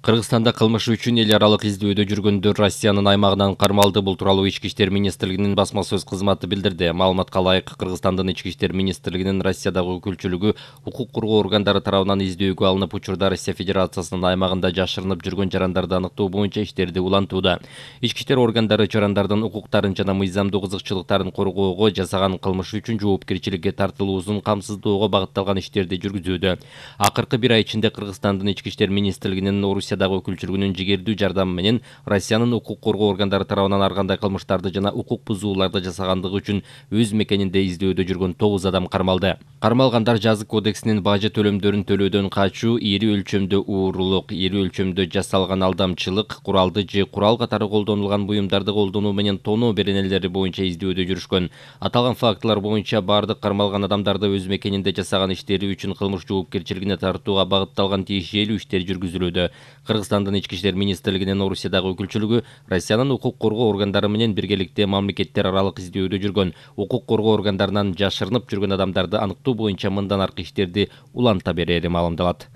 Кыргызстанда кылмыш үчүн эл аралык издөөдө жүргөндөр Россиянын аймагынан кармалды. Бул тууралуу Ички иштер министрлигинин басма сөз кызматы билдирди. Маалыматка ылайык, Кыргызстандын Ички иштер министрлигинин Россиядагы өкүлчүлүгү укук коргоо органдары тарабынан издөөгө алынып, учурда Россия Федерациясынын аймагында жашырынып жүргөн жарандарды аныктоо боюнча иштерди улантууда. Ички иштер органдары жарандардын укуктарын жана мыйзамдуу кызыкчылыктарын коргоого, жасаган кылмышы үчүн жоопкерчиликке тартылуусун камсыздоого багытталган иштерди жүргүзүүдө. Акыркы бир ай ичинде Кыргызстандын Ички иштер министрлигинин Орусиядагы өкүлчүлүгүнүн жигердүү жардамы менен Россиянын укук коргоо органдары тарабынан ар кандай кылмыштарды жана укук бузууларды жасагандыгы үчүн өз мекенинде издөөдө жүргөн 9 адам кармалды. Кармалгандар жазык кодексинин бажы төлөмдөрүн төлөөдөн качуу, ири өлчөмдө уурулук, ири өлчөмдө жасалган алдамчылык, куралды же курал катары колдонулган буюмдарды колдонуу менен тоноо беренелери боюнча издөөдө жүрүшкөн. Аталган фактылар боюнча бардык кармалган адамдарды өз мекенинде жасаган иштери үчүн кылмыш жоопкерчилигине тартууга багытталган тиешелүү иштер жүргүзүлүүдө. Кыргызстандын Ички иштер министрлигинин Орусиядагы өкүлчүлүгү Россиянын укук коргоо органдары менен биргеликте мамлекеттер аралык издөөдө жүргөн, укук коргоо органдарынан жашырынып жүргөн адамдарды аныктоо боюнча мындан аркы иштерди уланта берери маалымдалат.